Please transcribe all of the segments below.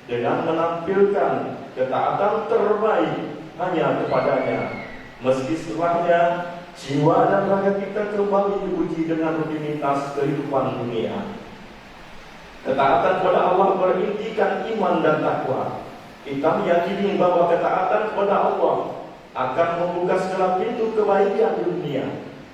dengan menampilkan ketaatan terbaik hanya kepadanya. Meski setelahnya jiwa dan raga kita kembali diuji dengan rutinitas kehidupan dunia. Ketaatan kepada Allah berintikan iman dan takwa. Kita meyakini bahwa ketaatan kepada Allah akan membuka segala pintu kebaikan di dunia.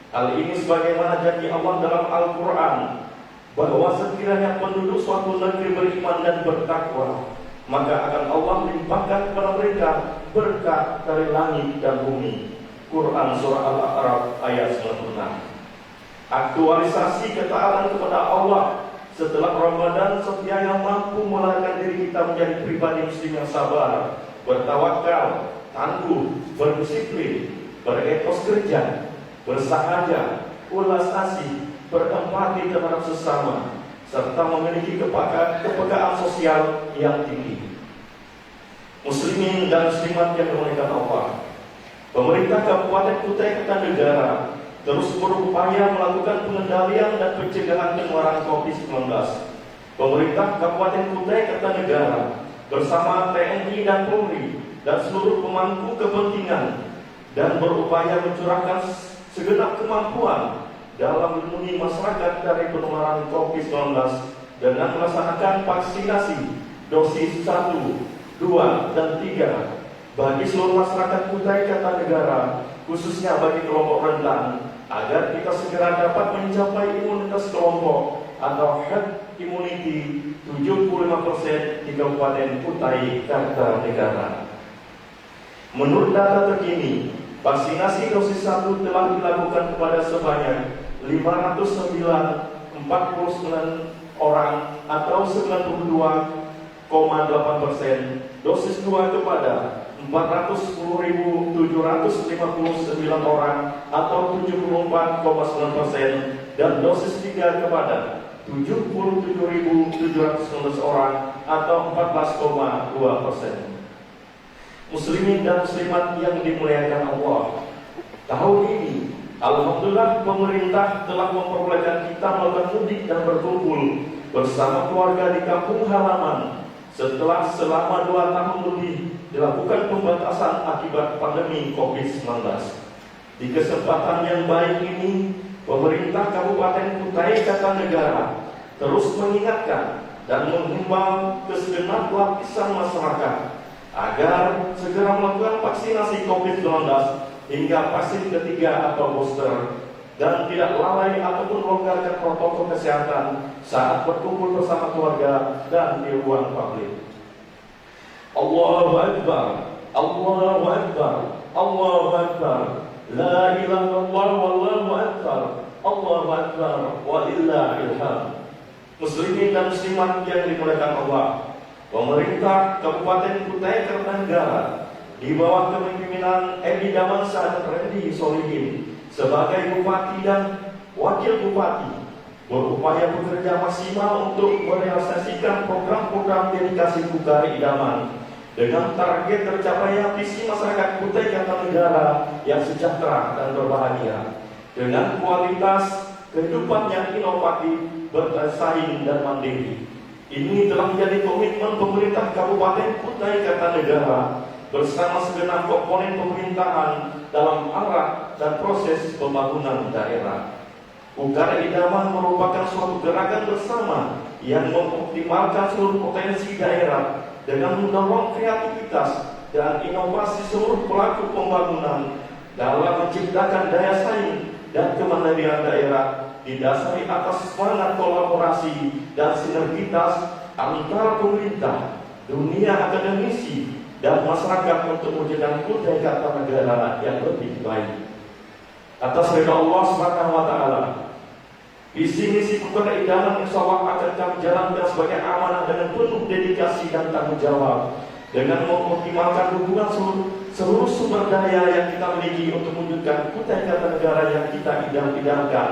Hal ini sebagaimana janji Allah dalam Al-Quran, bahwa sekiranya penduduk suatu negeri beriman dan bertakwa, maka akan Allah limpahkan kepada mereka berkat dari langit dan bumi. Quran Surah Al-A'raf ayat 96. Aktualisasi ketaatan kepada Allah setelah Ramadan setiap yang mampu melahirkan diri kita menjadi pribadi muslim yang sabar, bertawakal, tangguh, berdisiplin, beretos kerja, bersahaja, ulas asih, berempati terhadap sesama, serta memiliki kepekaan sosial yang tinggi. Muslimin dan muslimat yang dimuliakan Allah, pemerintah Kabupaten Kutai Kartanegara terus berupaya melakukan pengendalian dan pencegahan penularan COVID-19. Pemerintah Kabupaten Kutai Kartanegara bersama TNI dan Polri dan seluruh pemangku kepentingan dan berupaya mencurahkan segenap kemampuan dalam melindungi masyarakat dari penularan COVID-19 dengan melaksanakan vaksinasi dosis 1, 2, dan 3 bagi seluruh masyarakat Kutai Kartanegara, khususnya bagi kelompok rentan, agar kita segera dapat mencapai imunitas kelompok atau herd immunity 75% di Kabupaten Kutai Kartanegara. Menurut data terkini, vaksinasi dosis 1 telah dilakukan kepada sebanyak 549 orang atau 92,8%, dosis 2 kepada 410.759 orang atau 74,9%, dan dosis 3 kepada 77.719 orang atau 14,2%. Muslimin dan muslimat yang dimuliakan Allah, tahun ini alhamdulillah pemerintah telah memperbolehkan kita melakukan mudik dan berkumpul bersama keluarga di kampung halaman setelah selama 2 tahun lebih dilakukan pembatasan akibat pandemi COVID-19. Di kesempatan yang baik ini, pemerintah Kabupaten Kutai Kartanegara terus mengingatkan dan menghimbau ke segenap lapisan masyarakat agar segera melakukan vaksinasi COVID-19 hingga vaksin ketiga atau booster, dan tidak lalai ataupun melonggarkan protokol kesehatan saat berkumpul bersama keluarga dan di ruang publik. Allahu Akbar, Allahu Akbar, Allahu Akbar, la ilaha illallah wallahu akbar, Allahu Akbar, walillahil hamd. Muslimin dan muslimat yang dimuliakan Allah, pemerintah Kabupaten Kutai Kartanegara di bawah kepemimpinan Edi Damansyah dan Randy Solihin sebagai Bupati dan Wakil Bupati berupaya bekerja maksimal untuk merealisasikan program-program dedikasi Buka Idaman dengan target tercapainya visi masyarakat Kutai Kartanegara yang sejahtera dan berbahagia dengan kualitas kehidupan yang inovatif, bersaing dan mandiri. Ini telah menjadi komitmen pemerintah Kabupaten Kutai Kartanegara bersama segenap komponen pemerintahan dalam arah dan proses pembangunan daerah. Buka Idaman merupakan suatu gerakan bersama yang mengoptimalkan seluruh potensi daerah dengan mendorong kreativitas dan inovasi seluruh pelaku pembangunan dalam menciptakan daya saing dan kemandirian daerah didasari atas semangat kolaborasi dan sinergitas antara pemerintah, dunia akademisi, dan masyarakat untuk mewujudkan Kutai Kartanegara yang lebih baik. Atas ridha Allah Subhanahu wa taala, visi misi Buka Idaman insyaallah akan kami jalankan sebagai amanah dengan penuh dedikasi dan tanggung jawab, dengan mengoptimalkan hubungan seluruh sumber daya yang kita miliki untuk mewujudkan Kutai Kartanegara yang kita idam-idamkan,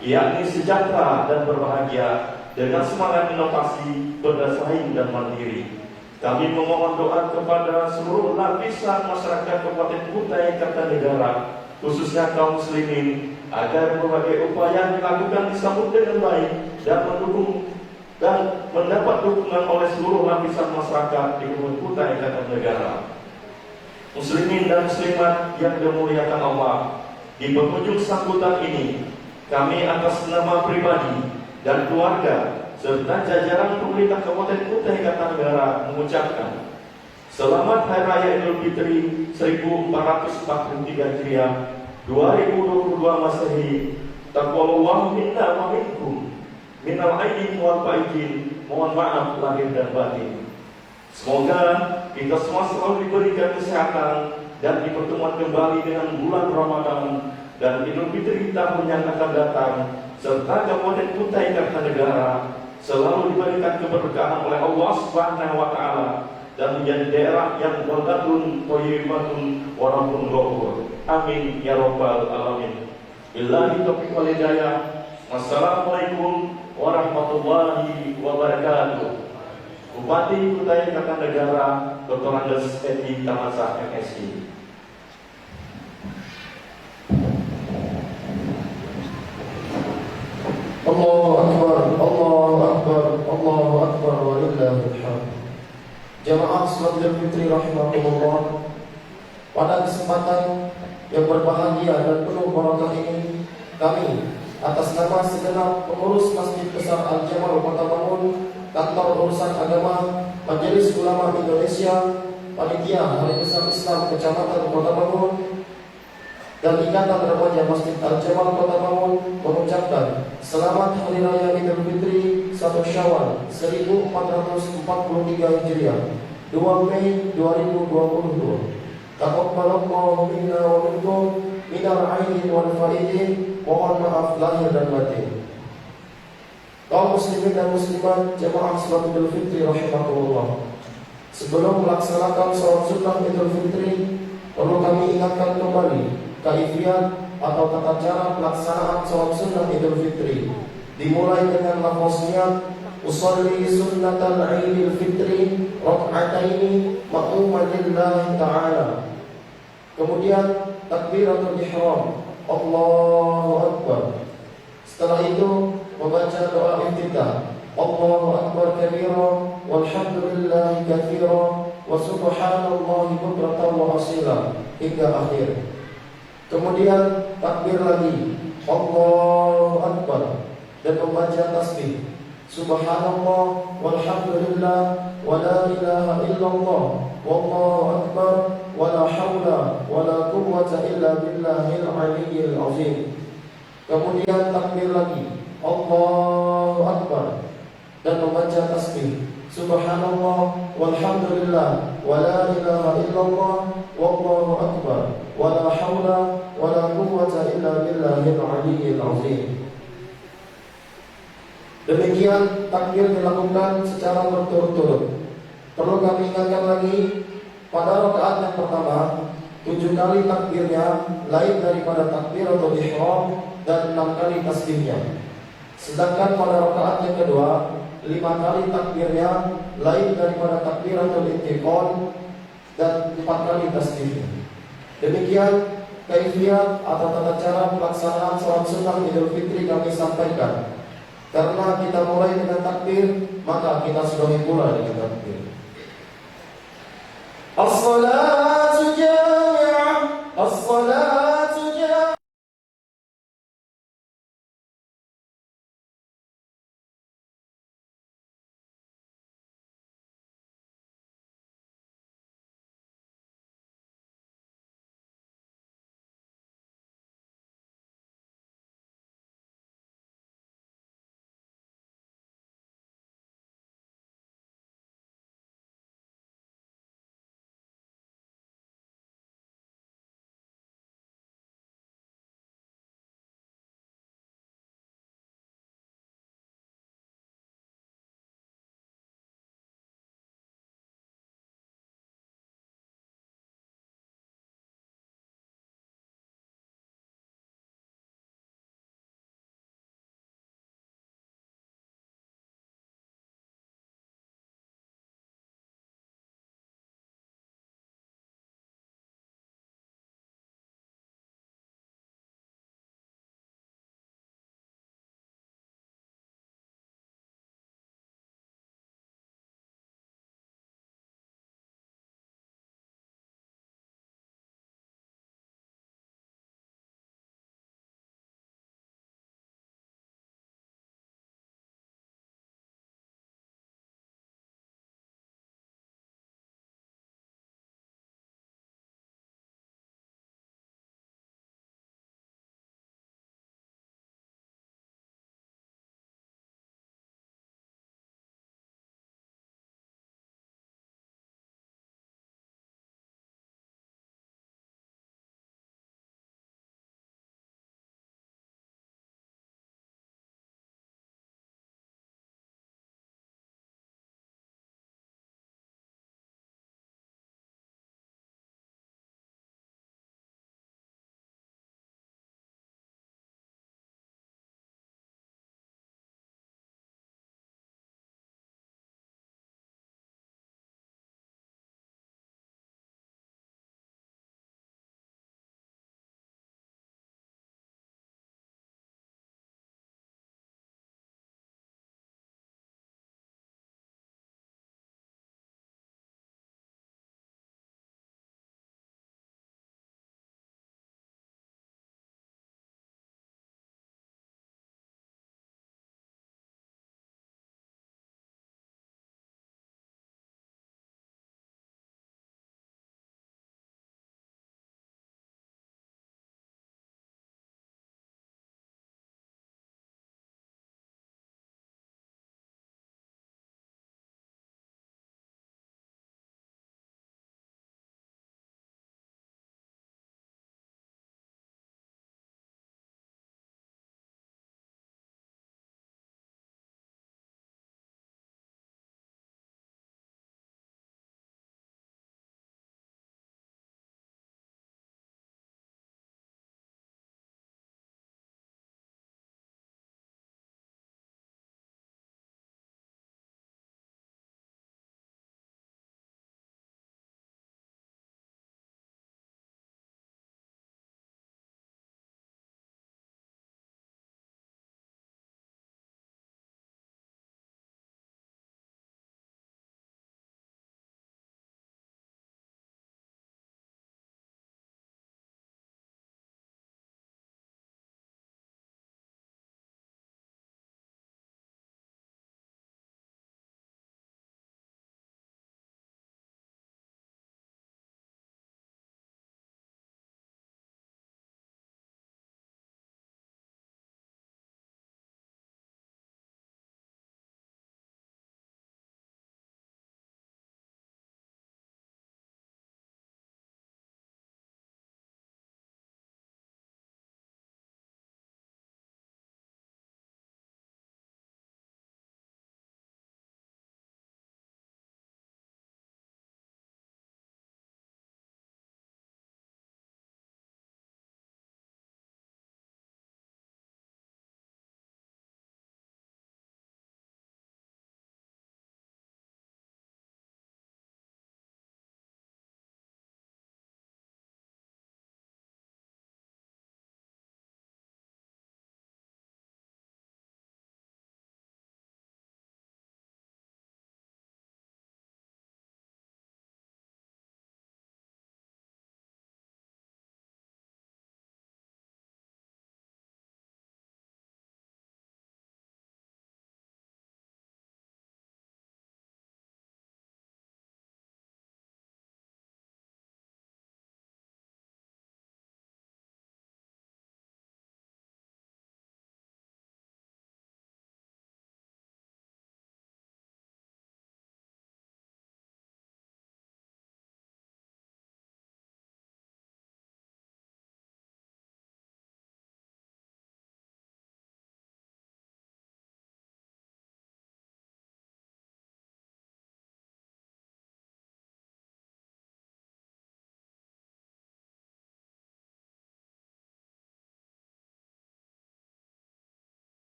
yakni sejahtera dan berbahagia dengan semangat inovasi, bersaing dan mandiri. Kami memohon doa kepada seluruh lapisan masyarakat Kabupaten Kutai Kartanegara, khususnya kaum muslimin, agar berbagai upaya yang dilakukan disambut dengan baik dan mendukung dan mendapat dukungan oleh seluruh lapisan masyarakat di Kutai Kartanegara. Muslimin dan muslimat yang dimuliakan Allah, di penghujung sambutan ini, kami atas nama pribadi dan keluarga serta jajaran pemerintah Kabupaten Kutai Kartanegara mengucapkan selamat Hari Raya Idul Fitri 1443 Hijriah 2022 Masehi. Taqabbalallahu minna wa minkum minal aidin wal faizin. Mohon maaf lahir dan batin. Semoga kita semua selalu diberikan kesehatan dan dipertemuan kembali dengan bulan Ramadan dan Idul Fitri tahun yang akan datang, serta Kabupaten Kutai Kartanegara selalu diberikan keberkahan oleh Allah Subhanahu wa taala dan menjadi daerah yang baldatun thayyibatun wa rabbun ghafur. Amin ya rabbal alamin. Billahi taufiq wal hidayah. Wassalamualaikum warahmatullahi wabarakatuh. Bupati Kutai Kartanegara Dr. Andes Edi Tamasah MSI. Allahu Akbar, Allahu Akbar, Allahu Akbar, walillahil hamd. Jamaah salat Idul Fitri rahimakumullah. Pada kesempatan yang berbahagia dan penuh barakah ini, kami atas nama segenap pengurus Masjid Besar Al-Jamal Kota Bangun, Kantor Urusan Agama, Majelis Ulama Indonesia, Panitia Hari Besar Islam Kecamatan Kota Bangun, dan Ikatan Remaja Masjid Al-Jamal Kota Bangun mengucapkan selamat Hari Raya Idul Fitri 1 Syawal 1443 Hijriah 2 Mei 2022. Taqabbalallahu minna wa minkum minal aidin wal faizin. Mohon maaf lahir dan batin. Kaum muslimin dan muslimat jamaah salat Idul Fitri rahimakumullah. Sebelum melaksanakan salat sunnah Idul Fitri, perlu kami ingatkan kembali kaifiat atau tata cara pelaksanaan salat sunnah Idul Fitri. Dimulai dengan lafaznya usolli sunnatal Idul Fitri rak'ataini ma'muman lillahi ta'ala. Kemudian takbiratul ihram, Allahu Akbar. Setelah itu membaca doa iftitah, Allahu Akbar kabira walhamdulillahi katsira wa subhanallahi bukratan wa asila, hingga akhir. Kemudian takbir lagi, Allahu Akbar, dan membaca tasbih, Subhanallah walhamdulillah wa la ilaha illallah wallahu akbar wa la hawla wa la quwwata illa billahil aliyyil azim. Kemudian takbir lagi, Allahu Akbar, dan membaca tasbih, Subhanallah walhamdulillah wa la ilaha illallah wallahu akbar wa la hawla wa la quwwata illa billahil aliyyil azim. Demikian takbir dilakukan secara berturut-turut. Perlu kami ingatkan lagi, pada rakaat yang pertama 7 kali takbirnya lain daripada takbiratul ihram dan 6 kali tasbihnya. Sedangkan pada rakaat yang kedua 5 kali takbirnya lain daripada takbiratul intiqal dan 4 kali tasbihnya. Demikian kaifiat atau tata cara pelaksanaan salat sunnah Idul Fitri kami sampaikan. Karena kita mulai dengan takbir, maka kita sudahi pula dengan takbir. As-salatu jami'ah, as-salatu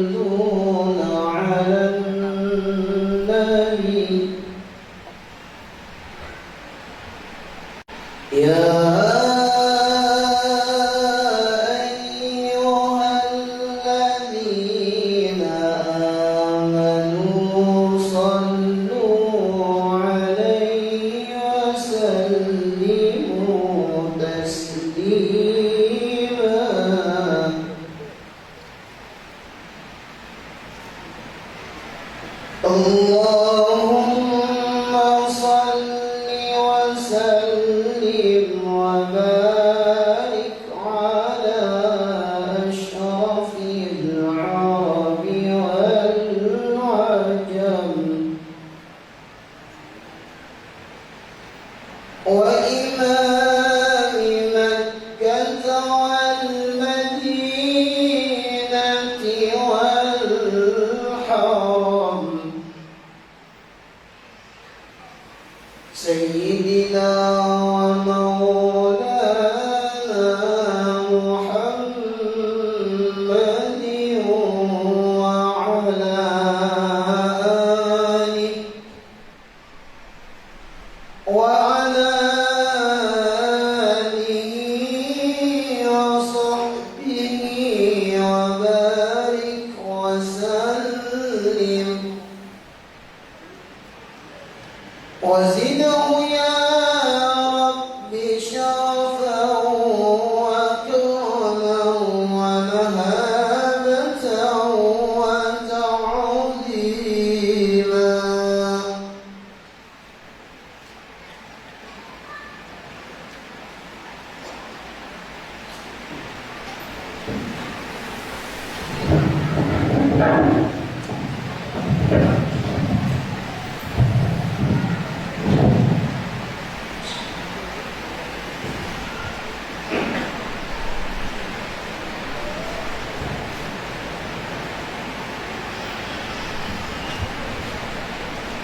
يصلون على النبي يا أيها الذين آمنوا صلوا عليه وسلموا تسليما اللهم صل وسلم وبارك على أشرف العرب والعجم وإمام مكة والمدينة والحرم سيدنا ومولانا محمد وعلى آله وصحبه وبارك وسلم وزده يا رب شرفا وكرما ومهابة وتعظيما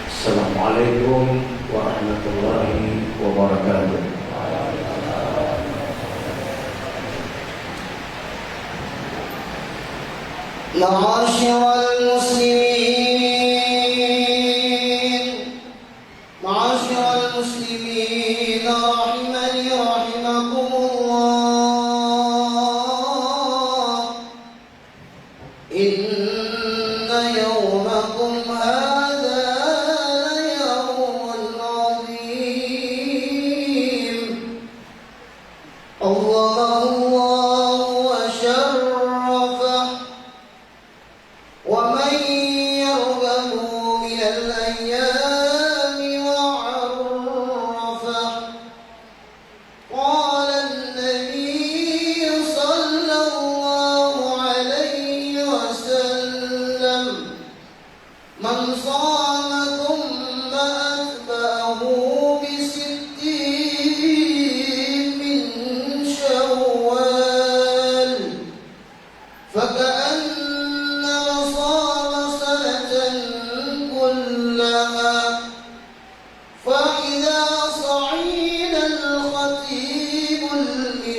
Assalamualaikum warahmatullahi wabarakatuh. معاشر المسلمين معاشر المسلمين رحمني رحمكم الله إن يومكم هذا يوم عظيم الله وشرفه ومن يرغب من الأيام وعرفه قال النبي صلى الله عليه وسلم من صام ثم أتبعه بستين من شوال فكأنما صام سنة كلها فإذا صعد الخطيب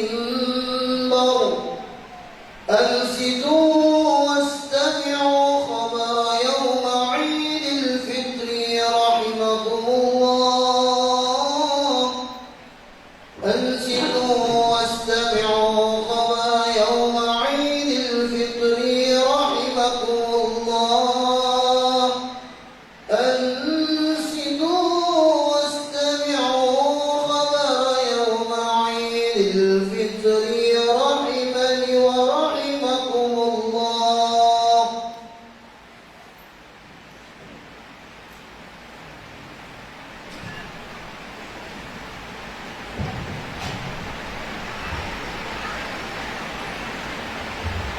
المنبر أنصتوا واستمعوا خبر يوم عيد الفطر رحمكم الله أنصتوا واستمعوا خبر يوم عيد الفطر رحمكم الله أنصتوا واستمعوا خبر يوم عيد الفطر رحمني ورحمكم الله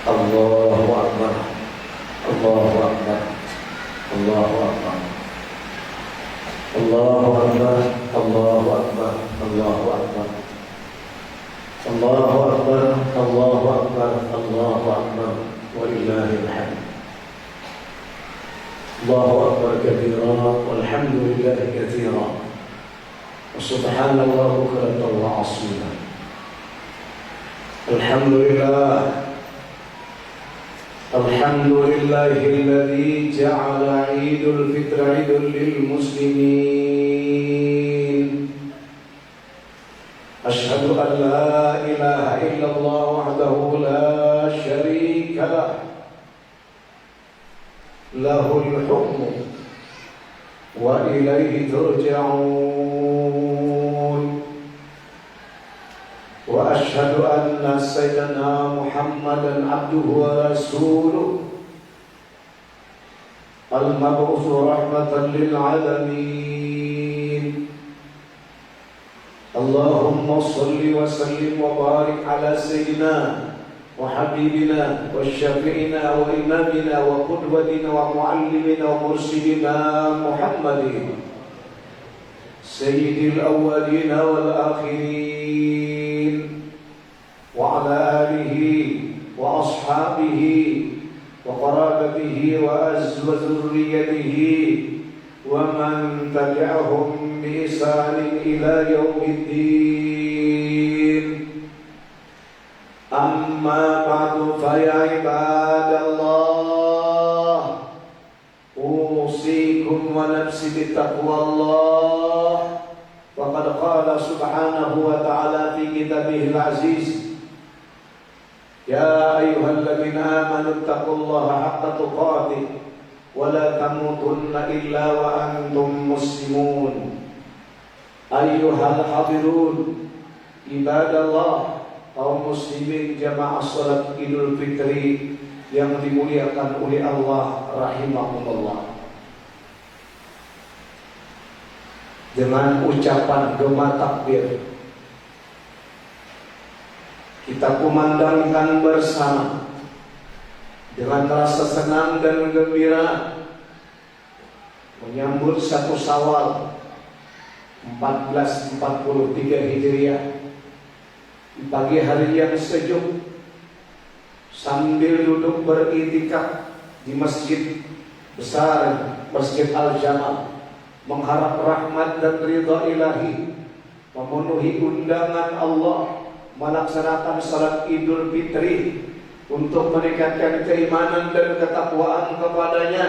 Allahu Akbar. Allahu Akbar. Allahu Akbar. Allahu Akbar. Allahu Akbar. Allahu Akbar. Allahu Akbar. Allahu Akbar. Allahu Akbar. Walillahil hamd. Allahu Akbar katsira walhamdulillahi katsira. Subhanallah bukratan wa asila. Alhamdulillah الحمد لله الذي جعل عيد الفطر عيدا للمسلمين أشهد أن لا إله إلا الله وحده لا شريك له له الحكم وإليه ترجعون وأشهد أن سيدنا محمدا عبده ورسوله المبعوث رحمة للعالمين اللهم صل وسلم وبارك على سيدنا وحبيبنا وشفيعنا وإمامنا وقدوتنا ومعلمنا ومرشدنا محمد سيد الأولين والآخرين وعلى آله وأصحابه وقرابته وذريته ومن تبعهم بإحسان إلى يوم الدين أما بعد فيا عباد الله أوصيكم ونفسي بتقوى الله وقد قال سبحانه وتعالى في كتابه العزيز يا أيها الذين آمنوا اتقوا الله حق تقاته ولا تموتن إلا وأنتم مسلمون أيها الحاضرون عباد الله kaum muslimin jamaah salat Idul Fitri yang dimuliakan oleh Allah rahimahumullah. Dengan ucapan gema takbir kita kumandangkan bersama dengan rasa senang dan gembira menyambut 1 Syawal 1443 Hijriah di pagi hari yang sejuk sambil duduk beriktikaf di masjid besar, Masjid Al-Jamal, mengharap rahmat dan ridha ilahi, memenuhi undangan Allah, melaksanakan salat Idul Fitri untuk meningkatkan keimanan dan ketakwaan kepadanya.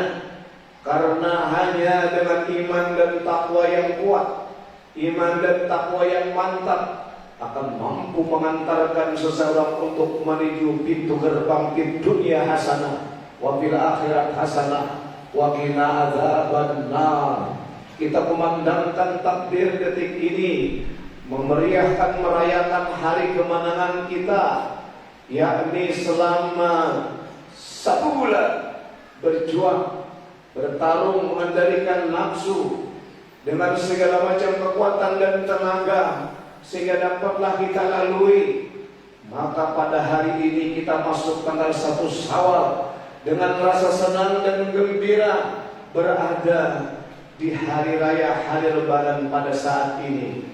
Karena hanya dengan iman dan takwa yang kuat, iman dan takwa yang mantap akan mampu mengantarkan seseorang untuk menuju pintu gerbang dunia hasanah wa fil akhirat hasanah wa qina adzabannar. Kita memandangkan takbir detik ini memeriahkan merayakan hari kemenangan kita, yakni selama 1 bulan berjuang, bertarung mengendalikan nafsu dengan segala macam kekuatan dan tenaga sehingga dapatlah kita lalui. Maka pada hari ini kita masuk tanggal 1 Syawal dengan rasa senang dan gembira berada di hari raya hari Lebaran pada saat ini.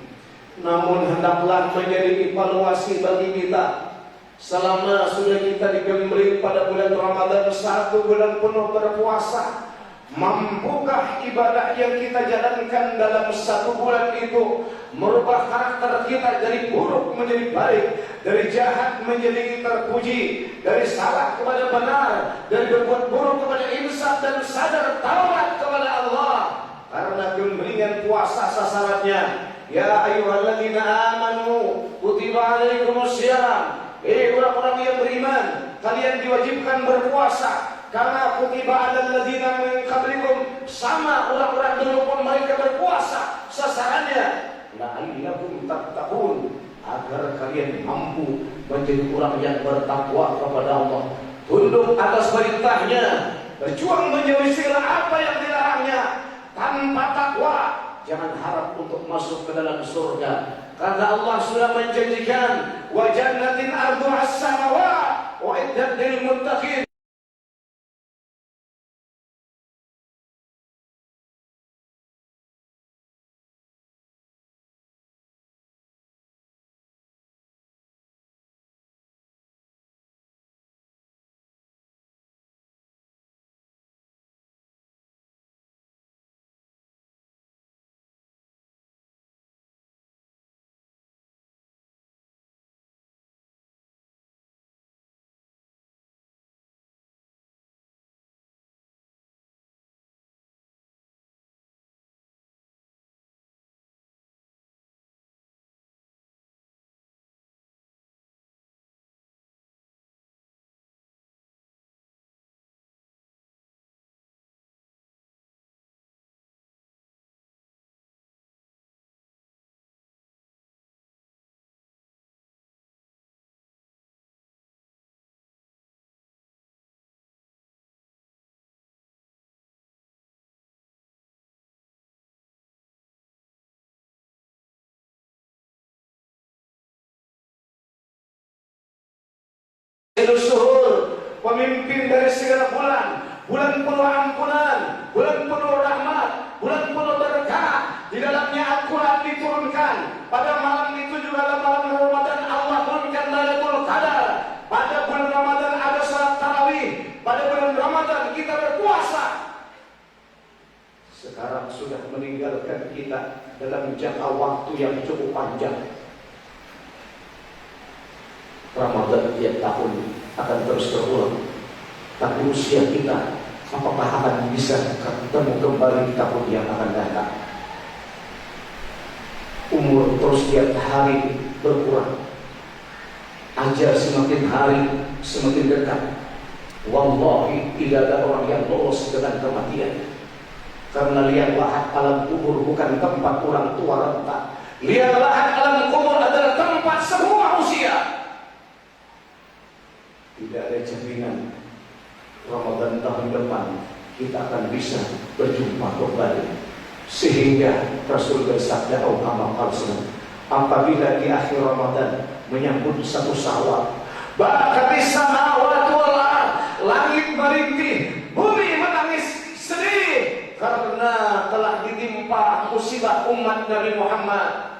Namun hendaklah menjadi evaluasi bagi kita selama sudah kita digembling pada bulan Ramadan 1 bulan penuh berpuasa. Mampukah ibadah yang kita jalankan dalam 1 bulan itu merubah karakter kita dari buruk menjadi baik, dari jahat menjadi terpuji, dari salah kepada benar, dari berbuat buruk kepada insaf dan sadar taubat kepada Allah. Karena gemblengan puasa sasarannya ya ayyuhalladzina amanu kutiba alaikumussyiyam, orang-orang yang beriman, kalian diwajibkan berpuasa. Karena kutiba alal ladzina min qablikum, sama orang-orang dulu pun mereka berpuasa. Sasarannya la'allakum tattaqun, agar kalian mampu menjadi orang yang bertakwa kepada Allah, tunduk atas perintahnya, berjuang menjauhi segala apa yang dilarangnya. Tanpa takwa jangan harap untuk masuk ke dalam surga, karena Allah sudah menjanjikan wa jannatin arduha as-samawati wa iddat lil muttaqin. Suhur, pemimpin dari segala bulan, bulan penuh ampunan, bulan penuh rahmat, bulan penuh berkah. Di dalamnya Al-Quran diturunkan. Pada malam itu juga malam Ramadan Allah turunkan Lailatul Qadar. Pada bulan Ramadan ada salat tarawih. Pada bulan Ramadan kita berpuasa. Sekarang sudah meninggalkan kita dalam jangka waktu yang cukup panjang. Ramadan tiap tahun akan terus berulang. Tapi usia kita, apakah akan bisa ketemu kembali di tahun yang akan datang? Umur terus tiap hari berkurang. Ajal semakin hari semakin dekat. Wallahi tidak ada orang yang lolos dengan kematian. Karena lihatlah alam kubur bukan tempat orang tua renta. Lihatlah alam kubur adalah tempat semua usia. Tidak ada jaminan Ramadan tahun depan kita akan bisa berjumpa kembali. Sehingga Rasul bersabda, apabila di akhir Ramadan menyambut satu Syawal, bakatis samawati wal ardh, langit merintih, bumi menangis sedih karena telah ditimpa musibah umat Nabi Muhammad.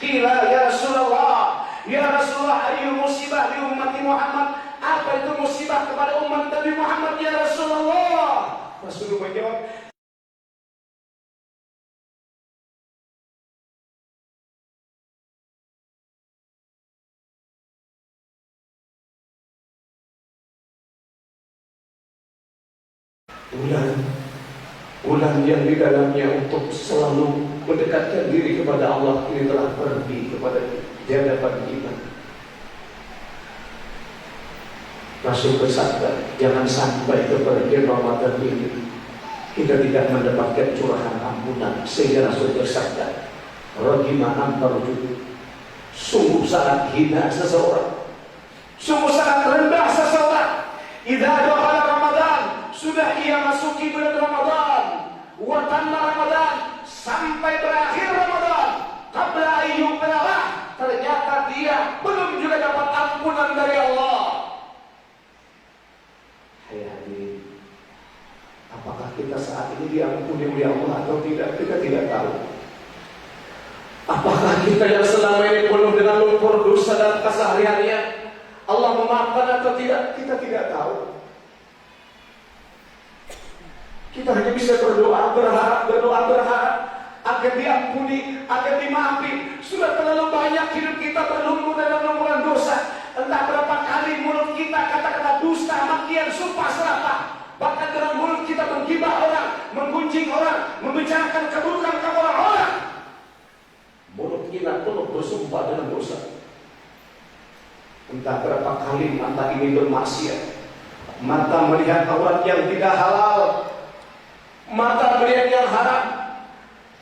Qila ya Rasulullah, ayu musibah di umat Muhammad? Apa itu musibah kepada umat Nabi Muhammad ya Rasulullah? Rasulullah menjawab, bulan yang di dalamnya untuk selalu mendekatkan diri kepada Allah ini telah pergi kepada di hadapan kita. Rasul bersabda, jangan sampai kepergian Ramadan ini kita tidak mendapatkan curahan ampunan. Sehingga Rasul bersabda, ragima antarju, sungguh sangat hina seseorang, sungguh sangat rendah seseorang. Idza dakhala Ramadan, sudah ia masuki bulan Ramadan, wa tanna Ramadan, sampai berakhir Ramadan, qabla ayyub beralah, ternyata dia belum juga dapat ampunan dari Allah. Hai hadirin, apakah kita saat ini diampuni oleh Allah atau tidak? Kita tidak tahu. Apakah kita yang selama ini penuh dengan lumpur dosa dan kesehariannya Allah memaafkan atau tidak? Kita tidak tahu. Kita hanya bisa berdoa, berharap agar diampuni, agar dimaafkan. Sudah terlalu banyak hidup kita berlumpur dalam lumpuran dosa. Entah berapa kali mulut kita kata-kata dusta, makian, sumpah serapah. Bahkan dalam mulut kita menggibah orang, menggunjing orang, membicarakan keburukan orang. Mulut kita penuh bersumpah dengan dosa. Entah berapa kali mata ini bermaksiat. Mata melihat aurat yang tidak halal, mata melihat yang haram.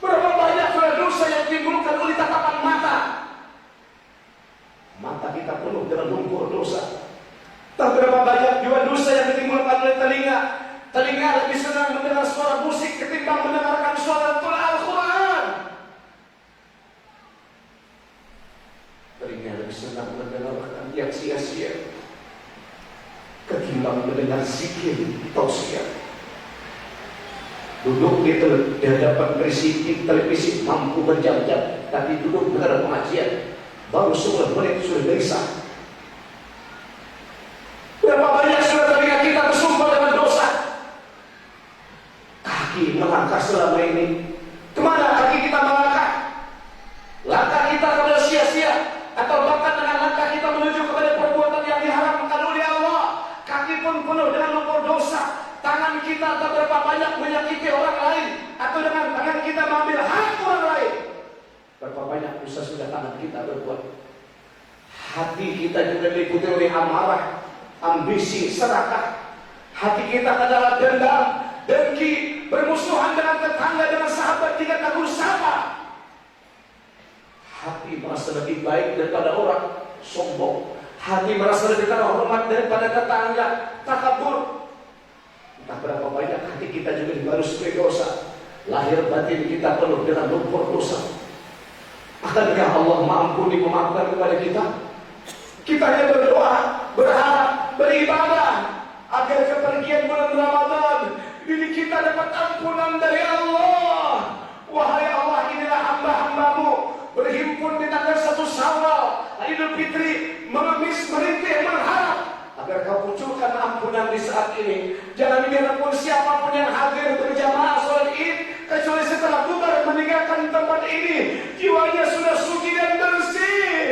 Berapa banyak dosa yang ditimbulkan oleh tatapan mata. Mata kita penuh dengan lumpur dosa. Tak berapa banyak juga dosa yang ditimbulkan oleh telinga. Telinga lebih senang mendengar suara musik ketimbang mendengarkan suara Al-Quran. Telinga lebih senang mendengarkan yang sia-sia ketimbang mendengar zikir tausiah. Duduk di hadapan televisi mampu berjam-jam, tapi duduk mendengar pengajian baru 10 menit sudah gelisah. Berapa banyak sudah telinga kita bersumpah dengan dosa. Kaki melangkah selama ini, kemana kaki kita melangkah? Langkah kita kepada sia-sia, atau bahkan dengan langkah kita menuju kepada perbuatan yang diharamkan oleh Allah. Kaki pun penuh dengan lumpur dosa. Tangan kita tak berapa banyak menyakiti orang lain, atau dengan tangan kita mengambil hak orang lain. Berapa banyak dosa sudah tangan kita berbuat. Hati kita juga diliputi oleh amarah, ambisi, serakah. Hati kita adalah dendam, dengki, bermusuhan dengan tetangga, dengan sahabat, tidak tahu siapa. Hati merasa lebih baik daripada orang, sombong. Hati merasa lebih terhormat daripada tetangga, takabur. Entah berapa banyak hati kita juga dibarus oleh dosa. Lahir batin kita penuh dengan lumpur dosa. Akankah Allah memaafkan kepada kita? Kita hanya berdoa, berharap beribadah, agar kepergian bulan Ramadan diri kita dapat ampunan dari Allah. Wahai Allah, inilah hamba-hambamu berhimpun di tanggal 1 Syawal, Idul Fitri, mengemis, merintih, mengharap agar kau munculkan ampunan di saat ini. Jangan biarpun siapapun yang hadir berjamaah sholat id, kecuali setelah bubar meninggalkan tempat ini, jiwanya sudah suci dan bersih.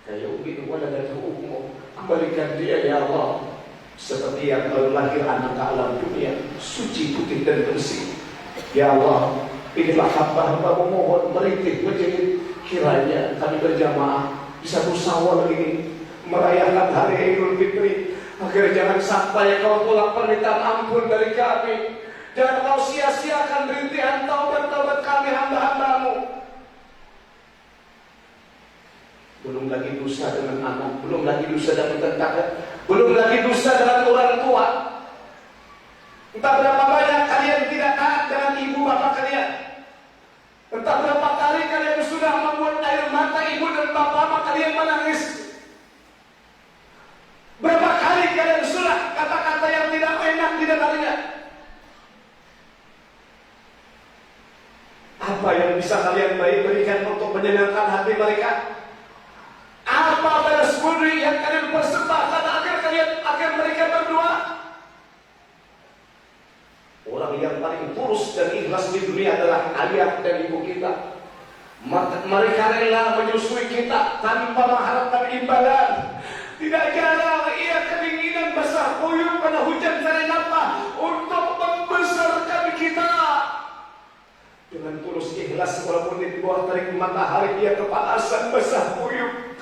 Kayak ubin waladatu ummu, kembalikan dia ya Allah, seperti yang baru lahir anak ke alam dunia, suci, putih dan bersih. Ya Allah, inilah hamba-hamba memohon, merintih, menjadi kiranya kami berjamaah di 1 Syawal ini merayakan hari Idul Fitri, agar jangan sampai kau tolak permintaan ampun dari kami. Jangan kau sia-siakan rintihan taubat-taubat kami hamba-hambamu. Belum lagi dosa dengan anak, belum lagi dosa dengan tetangga, belum lagi dosa dengan orang tua. Entah berapa banyak kalian tidak taat dengan ibu bapak kalian. Entah berapa kali kalian sudah membuat air mata ibu dan bapak kalian menangis. Berapa kali kalian sudah kata-kata yang tidak enak didengarnya. Apa yang bisa kalian berikan untuk menyenangkan hati mereka? Apa balas budi yang kalian persembahkan agar mereka berdoa? Orang yang paling tulus dan ikhlas di dunia adalah ayah dan ibu kita. Mereka rela menyusui kita tanpa mengharapkan imbalan. Tidak jarang ia kedinginan basah kuyup pada hujan serenapa untuk membesarkan kita. Dengan tulus ikhlas, walaupun di bawah terik matahari ia kepanasan basah kuyup,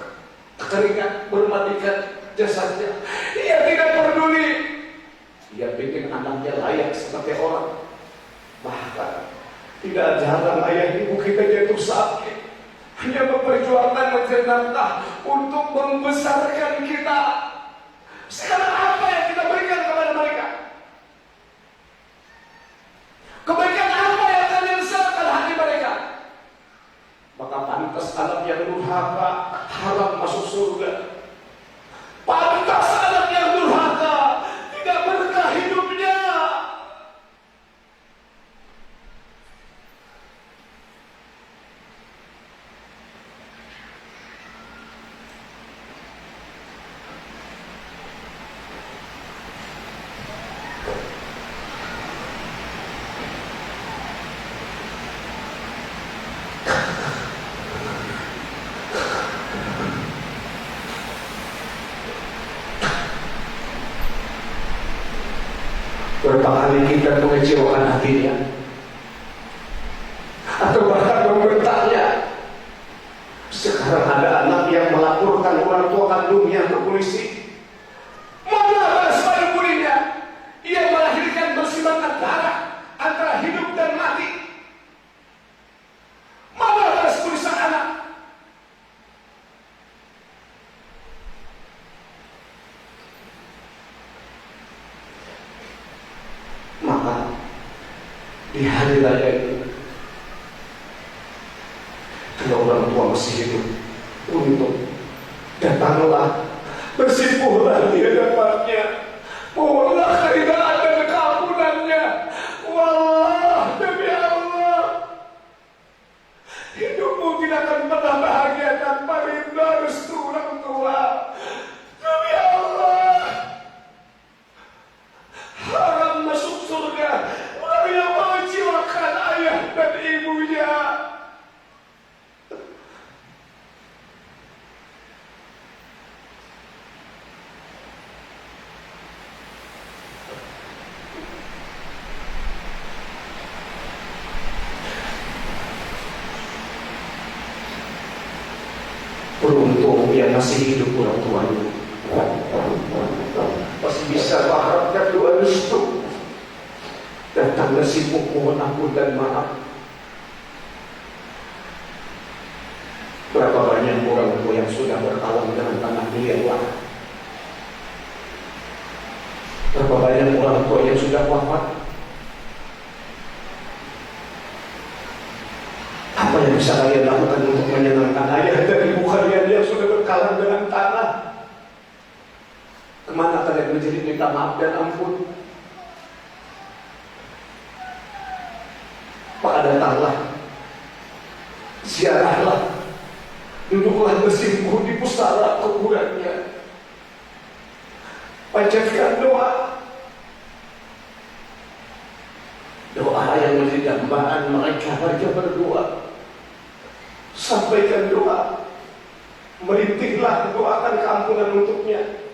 keringat bermandikan jasadnya, ia tidak peduli. Ia bikin anaknya layak seperti orang. Bahkan tidak jarang ayah ibu kita jatuh sakit, hanya memperjuangkan mencari nafkah untuk membesarkan kita. Sekarang apa yang kita berikan kepada mereka? Kebaikan apa yang kalian serahkan hati mereka? Maka pantas anak yang durhaka haram masuk surga. Pantas anak yang durhaka tidak berkah hidupnya. Berapa kali kita mengecewakan hatinya, atau bahkan membentaknya. Sekarang ada anak yang melaporkan orang tua kandungnya ke polisi. Mana balas budinya? Ia melahirkan bersimbahkan darah antara hidup dan mati. Mana balas budi sang anak? Maka di hari raya itu, kalau orang tua masih hidup, untuk datanglah, bersimpuhlah di hadapannya, mohonlah keridhaan dan keampunannya. Wallah, demi Allah, hidupmu tidak akan pernah bahagia tanpa ridha restu orang tua. Demi Allah, haram masuk surga orang yang mengecewakan ayah dan ibunya. Beruntung yang masih hidup orang tuanya, masih bisa mengharapkan doa restu. Datanglah sibuk mohon ampun dan maaf. Berapa banyak orang tua yang sudah berkawan dengan tanah liat lah. Berapa banyak orang tua yang sudah wafat. Apa yang bisa kalian lakukan untuk menyenangkan ayah dan ibu kalian yang sudah berkawan dengan tanah? Kemana kalian menjadi minta maaf dan ampun? Maka datanglah, ziarahlah, duduklah bersimpuh di pusara kuburannya, panjatkan doa yang menjadi dambaan mereka berdoa. Sampaikan doa, merintihlah, doakan keampunan untuknya.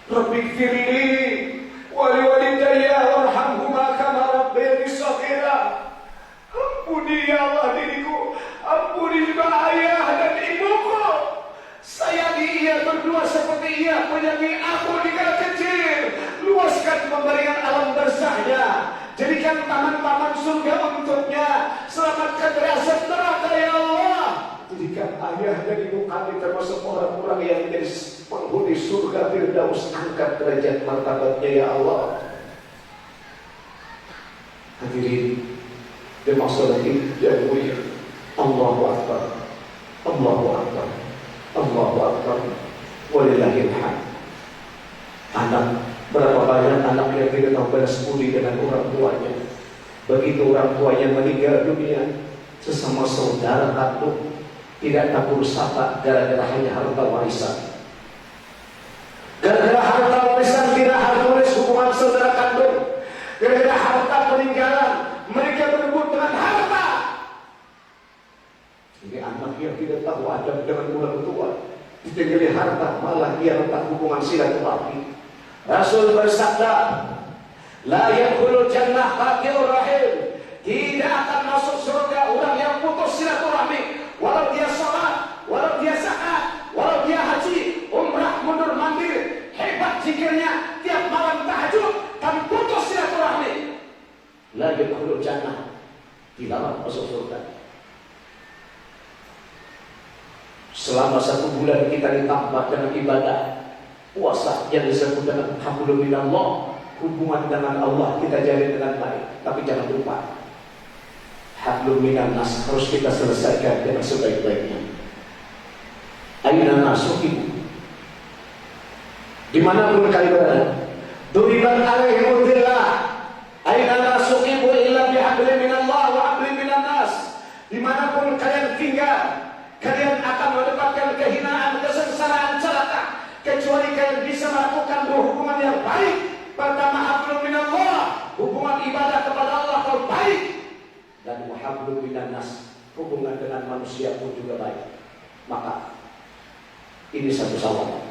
Rabbi firli wali walidayya warhamhuma kama rabbayani shaghira. Ampuni ya Allah diriku, ampuni juga ayah dan ibuku. Sayangi ia berdua seperti ia menyayangi aku di kala kecil. Luaskan pemberian alam barzahnya, jadikan taman-taman surga untuknya. Selamatkan dari azab neraka ya Allah. Jadikan ayah dan ibu kami termasuk orang-orang yang menjadi penghuni surga Firdaus. Angkat derajat martabatnya ya Allah. Hadirin dimaksud yang mulia, Allahu Akbar, Allahu Akbar, Allahu Akbar, walillahil hamd. Anak, berapa banyak anak yang tidak tahu balas budi dengan orang tuanya. Begitu orang tuanya meninggal dunia, sesama saudara kandung tidak tabur sapa gara-gara hanya harta warisan. Gara-gara harta warisan tidak harmonis hubungan saudara kandung. Gara-gara harta peninggalan mereka berebut dengan harta. Ini anak yang tidak tahu adab dengan orang tua, ditinggali harta, malah dia retak hubungan silaturahmi. Rasul bersabda, la yadkhulul jannah qati'ur rahim. Tidak akan masuk surga orang yang putus silaturahmi. Walau dia sholat, walau dia zakat, walau dia haji, umrah, mundur mandir, hebat zikirnya, tiap malam tahajud, tapi putus silaturahmi, la yadkhulul jannah, tidak masuk surga. Selama 1 bulan kita ditambah dengan ibadah puasa yang disebut dengan hablum minallah, hubungan dengan Allah kita jalin dengan baik. Tapi jangan lupa, hablum minannas harus kita selesaikan dengan sebaik-baiknya. Aina nasuki, dimanapun kalian berada, duriban alaihim dhillah, aina nasuki illa bihablum minallah wa hablum minannas. Dimanapun kalian tinggal, kalian akan mendapatkan kehinaan, kesengsaraan, celaka, kecuali kalian bisa melakukan hubungan yang baik. Pertama, hablum minallah, hubungan ibadah kepada Allah kalau baik, dan hablum minannas, hubungan dengan manusia pun juga baik. Maka ini satu sawah,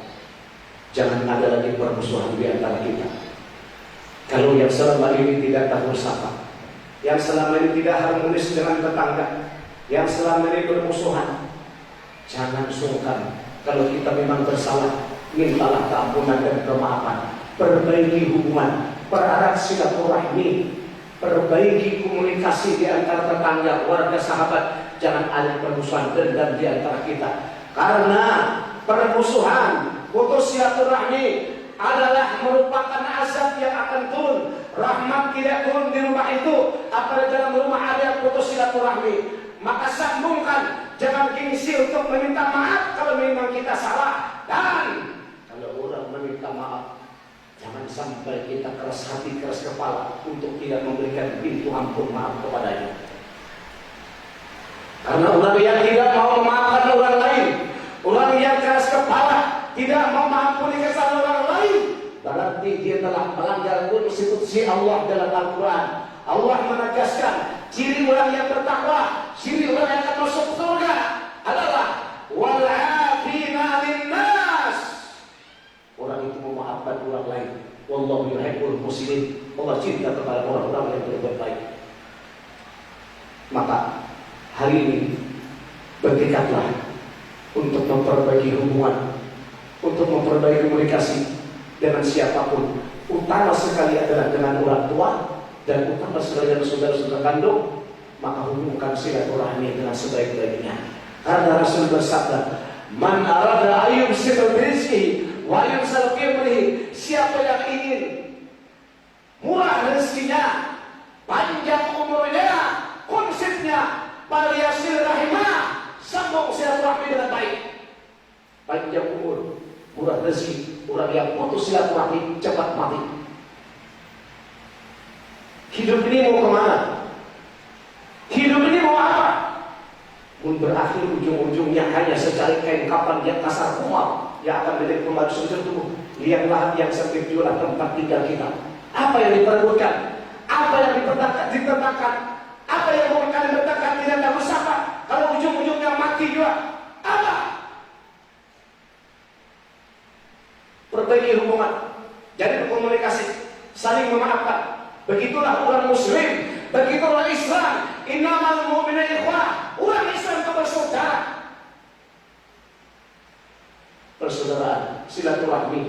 jangan ada lagi permusuhan di antara kita. Kalau yang selama ini tidak tahu sapa, yang selama ini tidak harmonis dengan tetangga, yang selama ini bermusuhan, jangan sungkan. Kalau kita memang bersalah, mintalah keampunan dan kemaafan. Perbaiki hubungan, pererat silaturahmi, perbaiki komunikasi di antara tetangga, warga, sahabat. Jangan ada permusuhan dendam di antara kita. Karena permusuhan, putus silaturahmi adalah merupakan azab yang akan turun. Rahmat tidak turun di rumah itu apabila dalam rumah ada putus silaturahmi. Maka sambungkan, jangan gengsi untuk meminta maaf kalau memang kita salah. Dan kalau orang meminta maaf, jangan sampai kita keras hati, keras kepala untuk tidak memberikan pintu ampun maaf kepadanya. Karena orang yang tidak mau memaafkan orang lain, orang yang keras kepala, tidak mau mengampuni kesalahan orang lain, berarti dia telah melanggar konstitusi Allah dalam Al-Quran. Allah menegaskan ciri orang yang bertakwa, ciri orang yang akan masuk surga adalah wal'afina linnas. Orang itu memaafkan orang lain. Wallahu yuhibbul muslimin. Allah cinta kepada orang-orang yang berbuat baik. Maka hari ini bertekadlah untuk memperbaiki hubungan, untuk memperbaiki komunikasi dengan siapapun. Utama sekali adalah dengan orang tua, dan utama sekali dengan saudara-saudara kandung. Maka hubungkan silaturahmi dengan sebaik-baiknya. Karena Rasul bersabda, man arada ayub sifat rizki wa yumsal qimrihi. Siapa yang ingin murah rezekinya, panjang umurnya, konsepnya paliasil rahimah, sambung silaturahmi dengan baik. Panjang umur, murah rezeki, orang yang putus silaturahmi setelah mati. Hidup ini mau kemana? Hidup ini mau apa? Pun berakhir ujung-ujungnya hanya secari kain kapan yang kasar kumal yang akan menjadi pembalut sujud tubuh. Lihatlah yang sempit jualah tempat tinggal kita. Apa yang diperebutkan? Apa yang ditentangkan? Apa yang mau kalian letakkan tidak tahu siapa? Kalau ujung-ujungnya mati juga. Apa? Perbaiki hubungan, jadi berkomunikasi, saling memaafkan. Begitulah orang Muslim, begitulah Islam. Innamal mu'minuna ikhwah. Orang Islam itu bersaudara. Persaudaraan, silaturahmi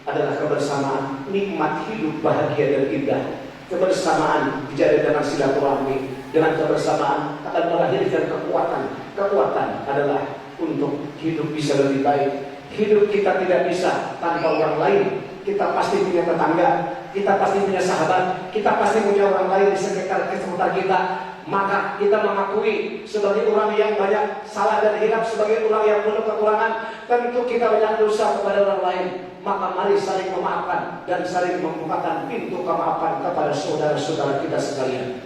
adalah kebersamaan, nikmat hidup bahagia dan indah. Kebersamaan dijalin dengan silaturahmi, dengan kebersamaan akan melahirkan kekuatan. Kekuatan adalah untuk hidup bisa lebih baik. Hidup kita tidak bisa tanpa orang lain. Kita pasti punya tetangga, kita pasti punya sahabat, kita pasti punya orang lain di sekitar kita. Maka kita mengakui sebagai orang yang banyak salah dan hilaf, sebagai orang yang penuh kekurangan. Tentu kita banyak dosa kepada orang lain. Maka mari saling memaafkan dan saling membukakan pintu kemaafan kepada saudara-saudara kita sekalian.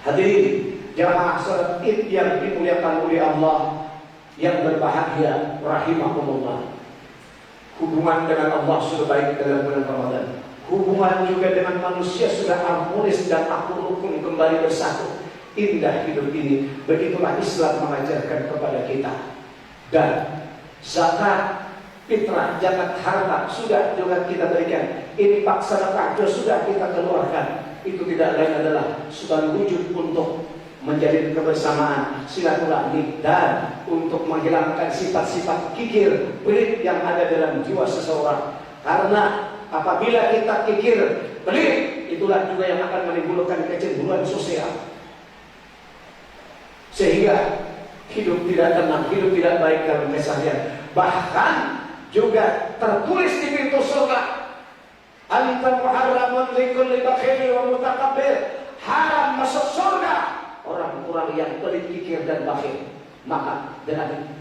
Hadirin jamaah salat Id yang dimuliakan oleh Allah, yang berbahagia rahimahumullah. Hubungan dengan Allah sudah baik dalam bulan Ramadan. Hubungan juga dengan manusia sudah harmonis dan akur rukun kembali bersatu. Indah hidup ini. Begitulah Islam mengajarkan kepada kita. Dan zakat, fitrah, zakat harta sudah juga kita berikan. Infak sedekah sudah kita keluarkan. Itu tidak lain adalah sebagai wujud untuk menjadi kebersamaan, silaturahmi, dan untuk menghilangkan sifat-sifat kikir, pelit yang ada dalam jiwa seseorang. Karena apabila kita kikir, pelit, itulah juga yang akan menimbulkan kecemburuan sosial. Sehingga hidup tidak tenang, hidup tidak baik dalam keseharian. Bahkan juga tertulis di pintu surga, Anta muharramun likulli bakhil wa mutakabbir. Haram masuk surga orang-orang yang pelit, kikir dan bakhil. Maka dengan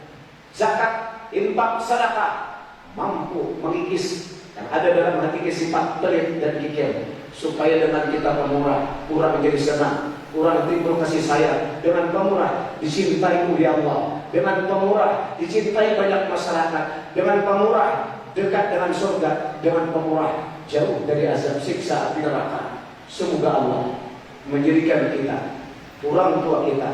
zakat, infak, sedekah mampu mengikis yang ada dalam hati sifat pelit dan kikir, supaya dengan kita pemurah, orang menjadi senang, orang timbul kasih sayang. Dengan pemurah dicintai oleh Allah, dengan pemurah dicintai banyak masyarakat, dengan pemurah dekat dengan surga, dengan pemurah jauh dari azab siksa api neraka. Semoga Allah menjadikan kita, orang tua kita,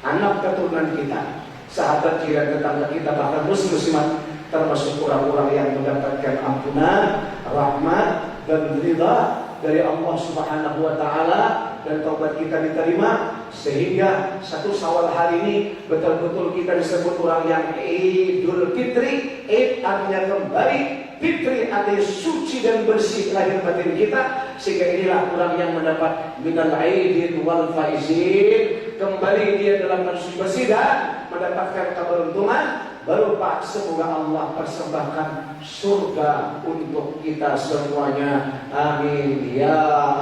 anak keturunan kita, sahabat jiran tetangga kita, bahkan muslimat termasuk orang-orang yang mendapatkan ampunan, rahmat dan ridha dari Allah Subhanahu wa taala, dan taubat kita diterima. Sehingga satu Syawal hari ini betul-betul kita disebut orang yang Idul Fitri. Id artinya kembali, fitri artinya suci dan bersih lahir batin kita. Sehingga inilah orang yang mendapat minal aidin wal faizin, kembali dia dalam suci bersih dan mendapatkan keberuntungan. Baru Pak, semoga Allah persembahkan surga untuk kita semuanya. Amin. Ya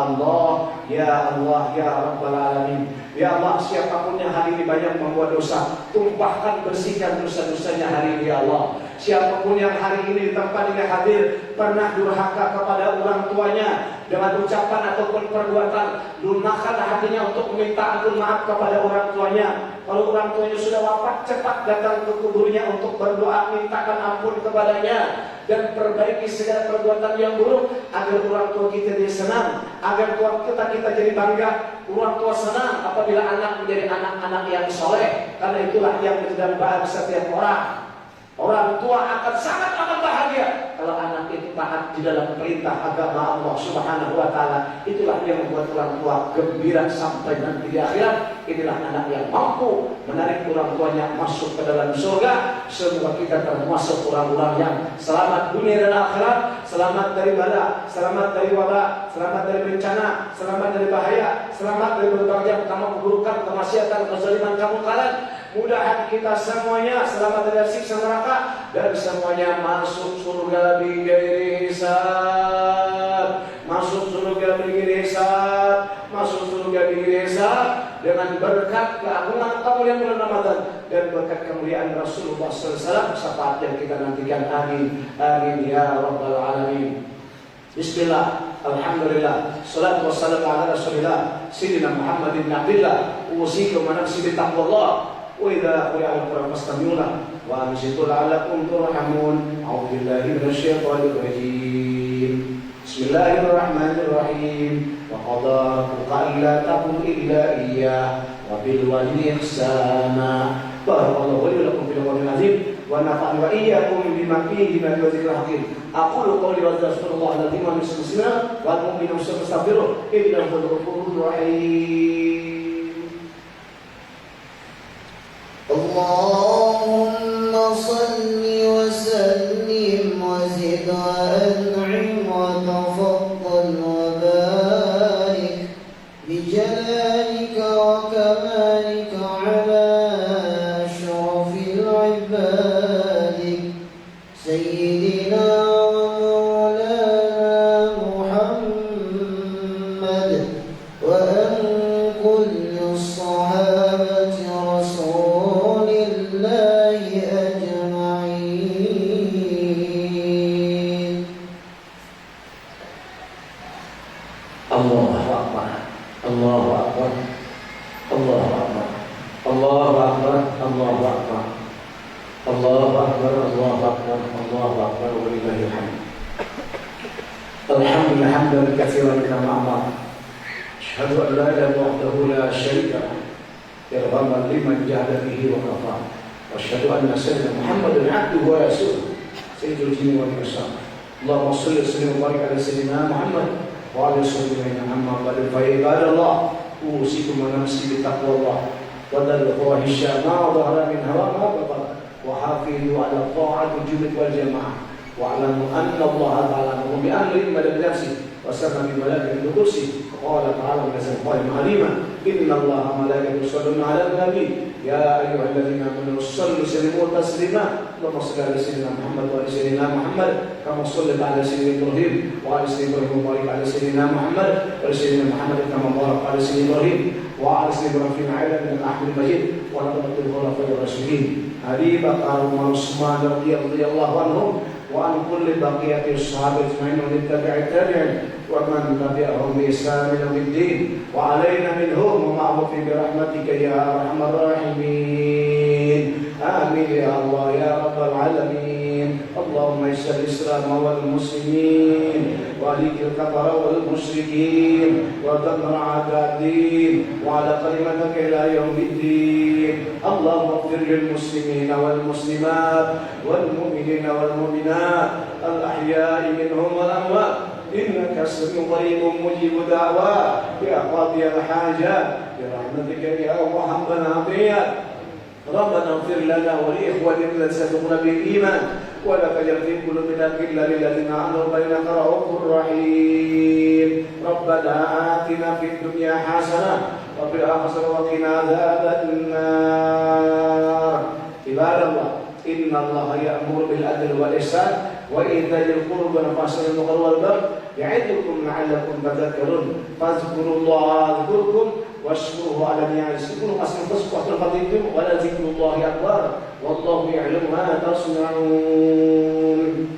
Allah, ya Allah, ya Rabbal Alamin. Ya Allah, siapapun yang hari ini banyak membuat dosa, tumpahkan, bersihkan dosa-dosanya hari ini ya Allah. Siapapun yang hari ini di tempat ini hadir pernah durhaka kepada orang tuanya dengan ucapan ataupun perbuatan, lunakkan hatinya untuk meminta ampun maaf kepada orang tuanya. Kalau orang tuanya sudah wafat, cepat datang ke kuburnya untuk berdoa, mintakan ampun kepadanya, dan perbaiki segala perbuatan yang buruk agar orang tua kita jadi senang, agar tua kita jadi bangga. Orang tua senang apabila anak menjadi anak-anak yang soleh, karena itulah yang menjadi bahan setiap orang. Orang tua akan sangat amat bahagia kalau anak itu taat di dalam perintah agama Allah Subhanahu wa taala. Itulah yang membuat orang tua gembira sampai nanti di akhirat. Inilah anak yang mampu menarik orang tuanya masuk ke dalam surga. Semoga kita termasuk orang-orang yang selamat dunia dan akhirat, selamat dari bala, selamat dari wabah, selamat dari bencana, selamat dari bahaya, selamat dari berbagai macam keburukan, kemaksiatan, kezaliman kamu kalian. Mudahan kita semuanya selamat dari siksa neraka dan semuanya masuk surga bighairi hisab, masuk surga bighairi hisab, masuk surga bighairi hisab dengan berkat keagungan kemuliaan bulan Ramadan dan berkat kemuliaan Rasulullah sallallahu alaihi wasallam syafaat yang kita nantikan. Amin amin ya rabbal alamin. Bismillah, alhamdulillah, salatu wassalamu ala rasulillah, Sayyidina Muhammad bin Abdillah, usikum wa nafsi bi taqwallah, wa idza quri'a al-Qur'an fastami'u lahu wa ansitu la'allakum turhamun. A'udzu billahi minasyaitonir rajim. Bismillahirrahmanirrahim. Wa qadara rabbuka alla ta'budu illa iyyah wa bil walidayni ihsana. Barakallahu li wa lakum fil qur'anil azim. Wa nafa'ani wa iyyakum bima fihi min dzikril hakim. Aqulu qawli wa astaghfirullah al-azim wa muslimina wal mu'minuna fastaghfiruh innahu ghafurur rahim. Allahumma salli wa sallim wa zid wa an'im wa tafaddal wa barik bi jalalika wa kamalika ala ashrafil ibadik sayyidina wa maulana Muhammad wa an kulli sahabati rasulillahi ajma'in. Allahu akbar. Allahu akbar. Allahu akbar. Allahu akbar. Allahu akbar. Allahu akbar. Allahu akbar. Allahu akbar wa lillahil hamd. Alhamdulillah hamdan katsiran kama amara. Asyhadu an la ilaha illallah wahdahu la syarika lahu. Irhaman liman jahada bihi wa kafa. Wa asyhadu anna sayyidina Muhammadan abduhu wa rasuluh. Sayyidul jinni wal insi. Allahumma shalli wa sallim wa barik ala sayyidina Muhammad wa ala sayyidina Muhammad wa ala ibadallah. Usikum wa nafsi bi taqwallah wa dal fawahisha ma dhahara min hawa ma batan wa hafizu ala ta'ati jumlah wal jamaah wa alamu anna Allah ta'ala bi amri madad nafsi wa sama bi malaikati kursi. Qala ta'ala nazal qaim alima inna Allah malaikatahu yusalluna 'alan nabi ya ayyuhalladzina amanu sallu sallimu taslima. Allahumma shalli ala sayyidina Muhammad wa ala sayyidina Muhammad kama shallaita ala sayyidina Ibrahim wa ala sayyidina Ibrahim wa barik ala sayyidina Muhammad wa ala sayyidina Muhammad kama barakta ala sayyidina Ibrahim wa ala sayyidina Ibrahim fil 'alamin al-ahmid majid wa la taqul khulafa'ir rasyidin Abi Bakar wa Utsman radhiyallahu anhum wa an kulli baqiyati ashabi ajma'in wa tabi'i tabi'in wa man tabi'ahum bi ihsan ila yaumiddin wa 'alaina minhum wa ma'hum bi rahmatika ya arhamar rahimin. Amin ya Allah ya rabbal alamin. Allahumma izzil Islam wal muslimin wa alikil kafara wal musyrikin wa dammir a'da'ad-din wa 'ala kalimatika ila yaumiddin. Allahumma ighfir lil muslimina wal muslimat wal mu'minina wal mu'minat al ahya'i minhum wal amwat innaka sami'un qaribun mujibud da'wat ya qadiyal hajat bi rahmatika ya Muhammad atiyat. ربنا اغفر لنا ولإخواننا الذين سبقونا بالإيمان ولا تجعل في قلوبنا غلا للذين آمنوا إنك رؤوف رحيم. ربنا آتنا في الدنيا حسنة وفي الآخرة وقنا عذاب النار. عباد الله إن الله يأمر بالعدل والإحسان وإيتاء ذي القربى واليتامى والقرى والبر يعظكم لعلكم تذكرون. فاذكروا الله يذكركم واشكروه على نعمه يزدكم واستغفروه فضيلكم ولا ذكر الله أكبر والله يعلم ما تصنعون.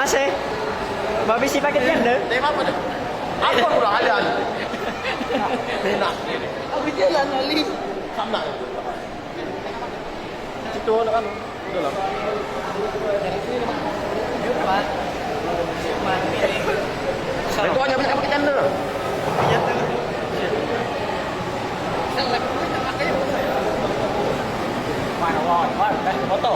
Masih? Babi si paketnya ada? Tema apa deh? Apa udah ada? Enak. Aku jalan Ali. Sama. Situ ada kan? Udah lah. Itu aja bisa pakai tender. Mana wah, foto.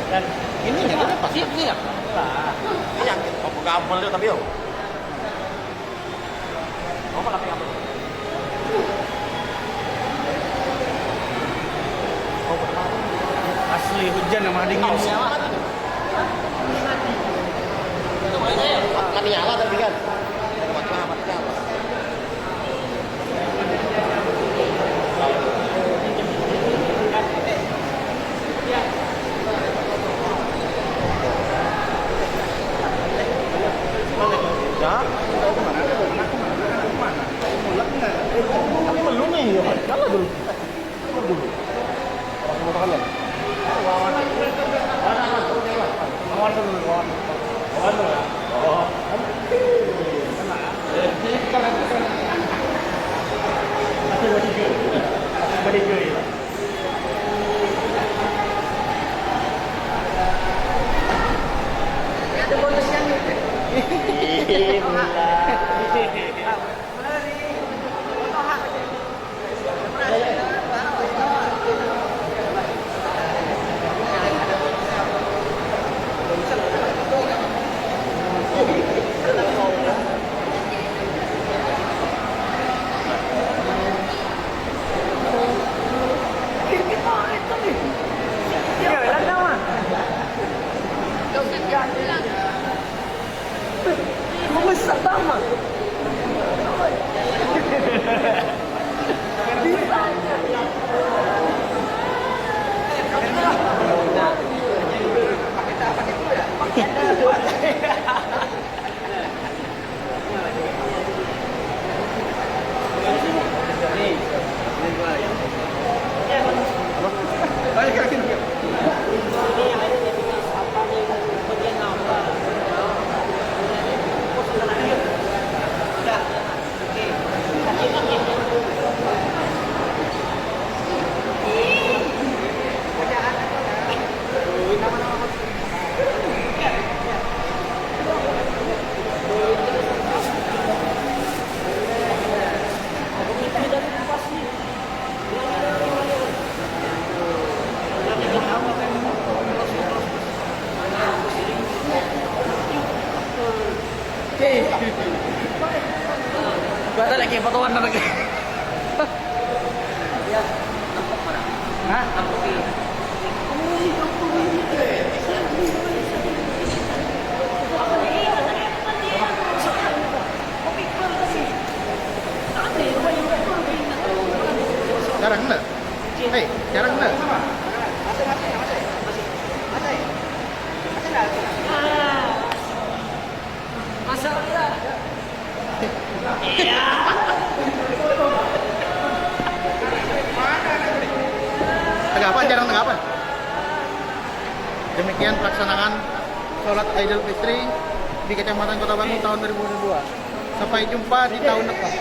Dan ini ya pasti ini ya. Ini yang mau gambar itu tapi yo. Mau apa lagi gambar? Asli hujan sama dingin. Mati nyala tapi kan. Mati nyala. Tapi belum nih, kalah dulu. Mau kalian? Awan dulu. Oh. Ada bonusnya nih. Gua ada lagi fotoan lagi. Hah? Jarang enggak? Hei, jarang enggak? Masa iya? Tanggapan, jarang tanggapan. Demikian pelaksanaan sholat Idul Fitri di Kecamatan Kota Bandung tahun 2022. Sampai jumpa di tahun depan.